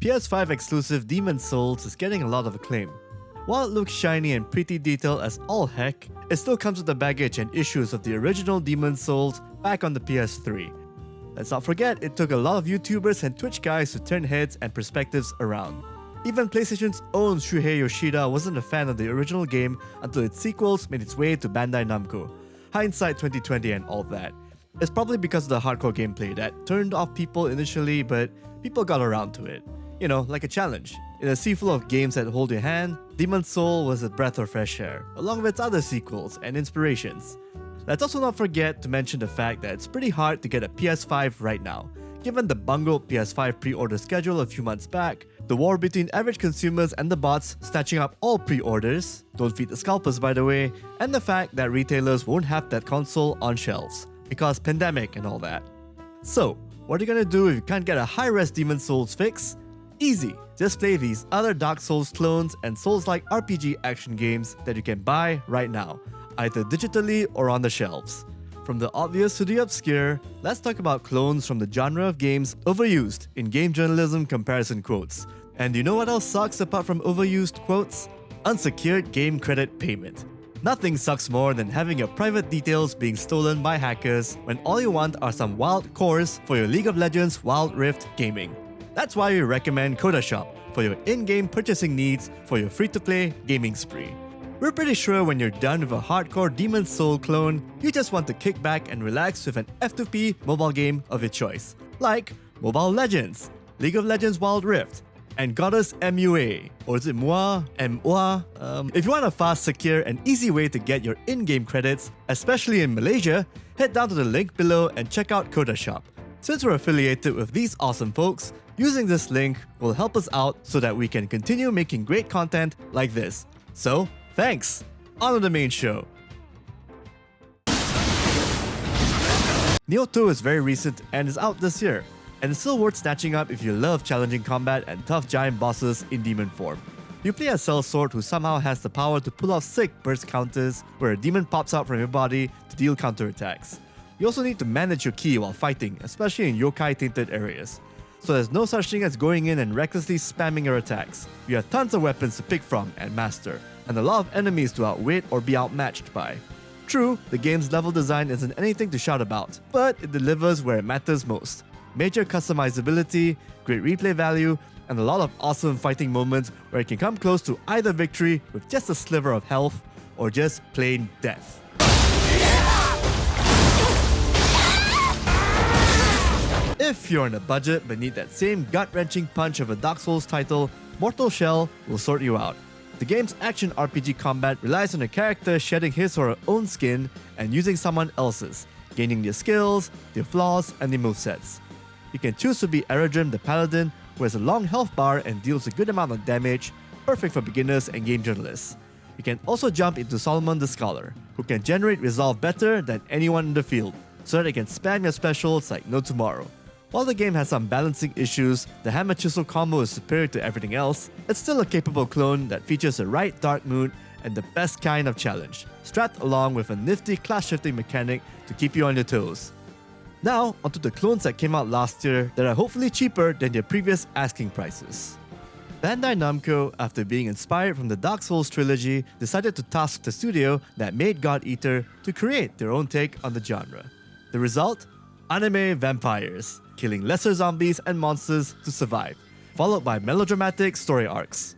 PS5 exclusive Demon's Souls is getting a lot of acclaim. While it looks shiny and pretty detailed as all heck, it still comes with the baggage and issues of the original Demon's Souls back on the PS3. Let's not forget, it took a lot of YouTubers and Twitch guys to turn heads and perspectives around. Even PlayStation's own Shuhei Yoshida wasn't a fan of the original game until its sequels made its way to Bandai Namco. Hindsight 2020 and all that. It's probably because of the hardcore gameplay that turned off people initially, but people got around to it. You know, like a challenge. In a sea full of games that hold your hand, Demon's Soul was a breath of fresh air, along with its other sequels and inspirations. Let's also not forget to mention the fact that it's pretty hard to get a PS5 right now. Given the bungled PS5 pre-order schedule a few months back, the war between average consumers and the bots snatching up all pre-orders, don't feed the scalpers by the way, and the fact that retailers won't have that console on shelves, because pandemic and all that. So, what are you gonna do if you can't get a high-res Demon's Souls fix? Easy! Just play these other Dark Souls clones and Souls-like RPG action games that you can buy right now, either digitally or on the shelves. From the obvious to the obscure, let's talk about clones from the genre of games overused in game journalism comparison quotes. And you know what else sucks apart from overused quotes? Unsecured game credit payment. Nothing sucks more than having your private details being stolen by hackers when all you want are some wild cores for your League of Legends Wild Rift gaming. That's why we recommend CodaShop for your in-game purchasing needs for your free-to-play gaming spree. We're pretty sure when you're done with a hardcore Demon's Soul clone, you just want to kick back and relax with an F2P mobile game of your choice, like Mobile Legends, League of Legends Wild Rift, and Goddess MUA, or is it MUA? MUA? If you want a fast, secure, and easy way to get your in-game credits, especially in Malaysia, head down to the link below and check out CodaShop. Since we're affiliated with these awesome folks, using this link will help us out so that we can continue making great content like this. So, thanks! On to the main show. Nioh 2 is very recent and is out this year, and it's still worth snatching up if you love challenging combat and tough giant bosses in demon form. You play a sellsword who somehow has the power to pull off sick burst counters where a demon pops out from your body to deal counterattacks. You also need to manage your ki while fighting, especially in yokai-tainted areas. So there's no such thing as going in and recklessly spamming your attacks. You have tons of weapons to pick from and master, and a lot of enemies to outwit or be outmatched by. True, the game's level design isn't anything to shout about, but it delivers where it matters most. Major customizability, great replay value, and a lot of awesome fighting moments where it can come close to either victory with just a sliver of health, or just plain death. If you're on a budget but need that same gut-wrenching punch of a Dark Souls title, Mortal Shell will sort you out. The game's action RPG combat relies on a character shedding his or her own skin and using someone else's, gaining their skills, their flaws, and their movesets. You can choose to be Eredrim the Paladin, who has a long health bar and deals a good amount of damage, perfect for beginners and game journalists. You can also jump into Solomon the Scholar, who can generate resolve better than anyone in the field, so that it can spam your specials like no tomorrow. While the game has some balancing issues, the hammer chisel combo is superior to everything else, it's still a capable clone that features the right dark mood and the best kind of challenge, strapped along with a nifty class shifting mechanic to keep you on your toes. Now, onto the clones that came out last year that are hopefully cheaper than their previous asking prices. Bandai Namco, after being inspired from the Dark Souls trilogy, decided to task the studio that made God Eater to create their own take on the genre. The result? Anime vampires, killing lesser zombies and monsters to survive, followed by melodramatic story arcs.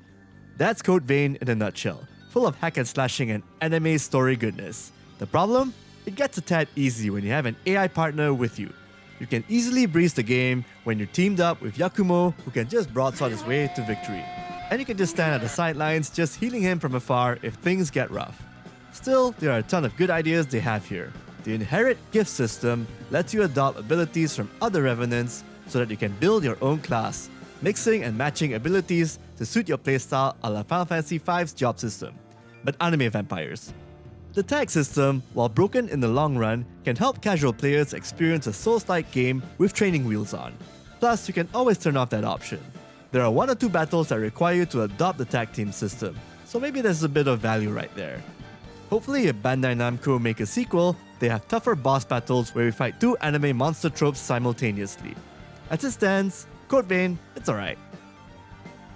That's Code Vein in a nutshell, full of hack and slashing and anime story goodness. The problem? It gets a tad easy when you have an AI partner with you. You can easily breeze the game when you're teamed up with Yakumo, who can just broadsword his way to victory. And you can just stand at the sidelines just healing him from afar if things get rough. Still, there are a ton of good ideas they have here. The Inherit gift system lets you adopt abilities from other revenants so that you can build your own class, mixing and matching abilities to suit your playstyle a la Final Fantasy V's job system, but anime vampires. The tag system, while broken in the long run, can help casual players experience a Souls-like game with training wheels on. Plus, you can always turn off that option. There are 1 or 2 battles that require you to adopt the tag team system, so maybe there's a bit of value right there. Hopefully if Bandai Namco make a sequel, they have tougher boss battles where we fight 2 anime monster tropes simultaneously. As it stands, Code Vein, it's alright.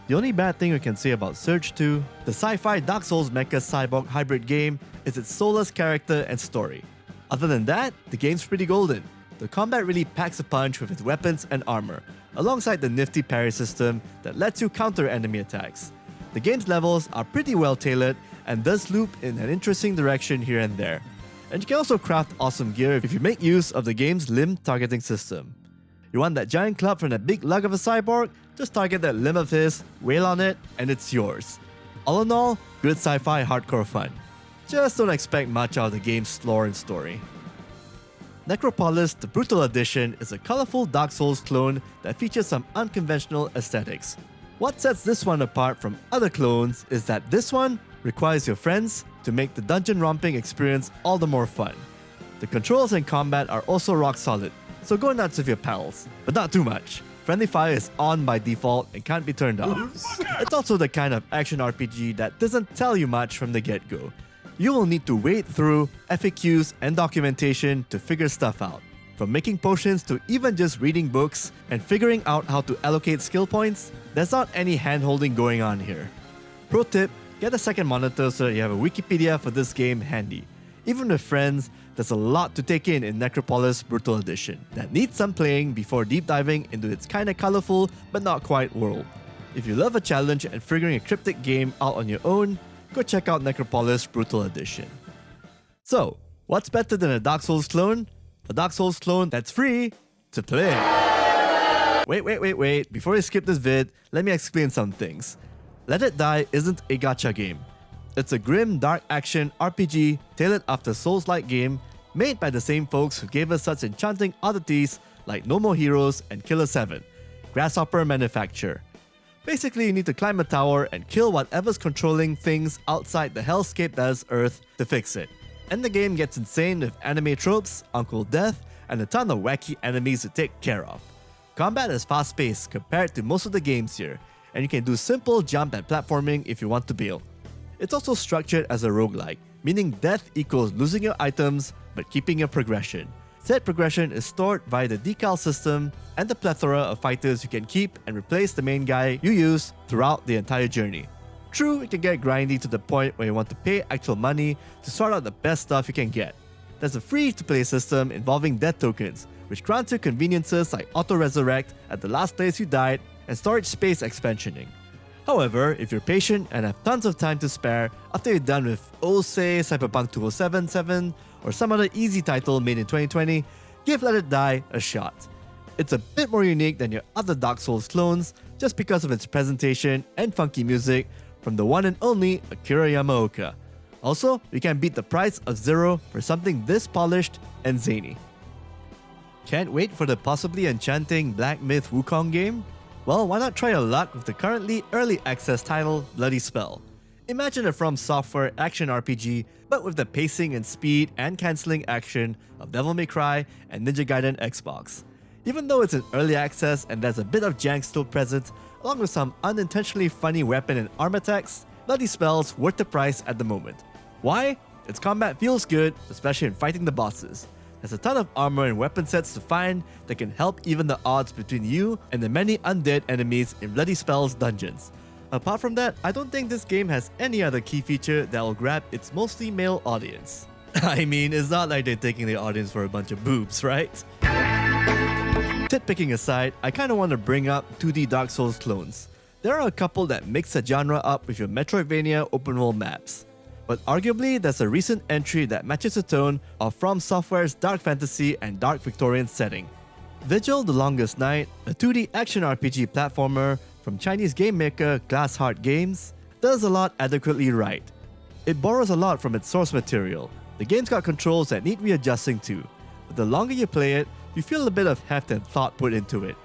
The only bad thing we can say about Surge 2, the sci-fi Dark Souls mecha cyborg hybrid game, is its soulless character and story. Other than that, the game's pretty golden. The combat really packs a punch with its weapons and armor, alongside the nifty parry system that lets you counter enemy attacks. The game's levels are pretty well tailored and does loop in an interesting direction here and there. And you can also craft awesome gear if you make use of the game's limb targeting system. You want that giant club from that big lug of a cyborg? Just target that limb of his, wail on it, and it's yours. All in all, good sci-fi hardcore fun. Just don't expect much out of the game's lore and story. Necropolis, the Brutal Edition, is a colorful Dark Souls clone that features some unconventional aesthetics. What sets this one apart from other clones is that this one requires your friends to make the dungeon romping experience all the more fun. The controls and combat are also rock solid, so go nuts with your pals, but not too much. Friendly fire is on by default and can't be turned off. It's also the kind of action RPG that doesn't tell you much from the get-go. You will need to wade through FAQs and documentation to figure stuff out. From making potions to even just reading books and figuring out how to allocate skill points, there's not any hand-holding going on here. Pro tip, get a second monitor so that you have a Wikipedia for this game handy. Even with friends, there's a lot to take in Necropolis Brutal Edition that needs some playing before deep diving into its kinda colorful but not quite world. If you love a challenge and figuring a cryptic game out on your own, go check out Necropolis Brutal Edition. So, what's better than a Dark Souls clone? A Dark Souls clone that's free to play. Wait. Before you skip this vid, let me explain some things. Let It Die isn't a gacha game. It's a grim, dark action RPG tailored after Souls-like game made by the same folks who gave us such enchanting oddities like No More Heroes and Killer 7, Grasshopper Manufacture. Basically, you need to climb a tower and kill whatever's controlling things outside the hellscape that is Earth to fix it. And the game gets insane with anime tropes, Uncle Death, and a ton of wacky enemies to take care of. Combat is fast-paced compared to most of the games here, and you can do simple jump and platforming if you want to bail. It's also structured as a roguelike, meaning death equals losing your items but keeping your progression. Said progression is stored via the decal system and the plethora of fighters you can keep and replace the main guy you use throughout the entire journey. True, it can get grindy to the point where you want to pay actual money to sort out the best stuff you can get. There's a free-to-play system involving death tokens, which grants you conveniences like auto-resurrect at the last place you died and storage space expansioning. However, if you're patient and have tons of time to spare after you're done with, say, Cyberpunk 2077 or some other easy title made in 2020, give Let It Die a shot. It's a bit more unique than your other Dark Souls clones just because of its presentation and funky music from the one and only Akira Yamaoka. Also, you can beat the price of Zero for something this polished and zany. Can't wait for the possibly enchanting Black Myth Wukong game? Well, why not try your luck with the currently early access title Bloody Spell? Imagine a From Software action RPG, but with the pacing and speed and cancelling action of Devil May Cry and Ninja Gaiden Xbox. Even though it's in early access and there's a bit of jank still present, along with some unintentionally funny weapon and armor attacks, Bloody Spell's worth the price at the moment. Why? Its combat feels good, especially in fighting the bosses. There's a ton of armor and weapon sets to find that can help even the odds between you and the many undead enemies in Bloody Spell's dungeons. Apart from that, I don't think this game has any other key feature that will grab its mostly male audience. I mean, it's not like they're taking the audience for a bunch of boobs, right? Tit-picking aside, I kinda want to bring up 2D Dark Souls clones. There are a couple that mix the genre up with your Metroidvania open-world maps. But arguably, there's a recent entry that matches the tone of From Software's dark fantasy and dark Victorian setting. Vigil: The Longest Night, a 2D action RPG platformer from Chinese game maker Glass Heart Games, does a lot adequately right. It borrows a lot from its source material. The game's got controls that need readjusting to, but the longer you play it, you feel a bit of heft and thought put into it.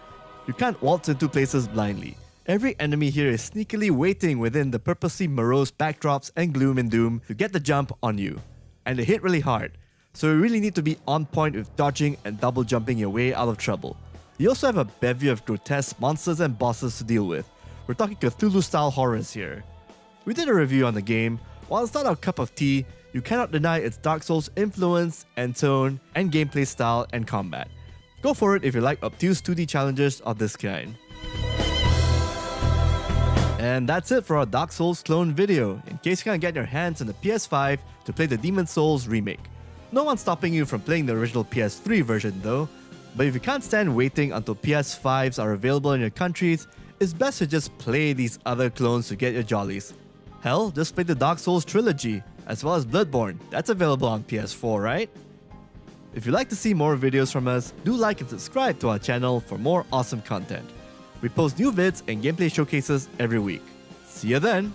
You can't waltz into places blindly. Every enemy here is sneakily waiting within the purposely morose backdrops and gloom and doom to get the jump on you. And they hit really hard, so you really need to be on point with dodging and double jumping your way out of trouble. You also have a bevy of grotesque monsters and bosses to deal with. We're talking Cthulhu-style horrors here. We did a review on the game. While it's not our cup of tea, you cannot deny its Dark Souls influence and tone and gameplay style and combat. Go for it if you like obtuse 2D challenges of this kind. And that's it for our Dark Souls clone video, in case you can't get your hands on the PS5 to play the Demon's Souls remake. No one's stopping you from playing the original PS3 version though, but if you can't stand waiting until PS5s are available in your countries, it's best to just play these other clones to get your jollies. Hell, just play the Dark Souls trilogy, as well as Bloodborne, that's available on PS4, right? If you'd like to see more videos from us, do like and subscribe to our channel for more awesome content. We post new vids and gameplay showcases every week. See you then!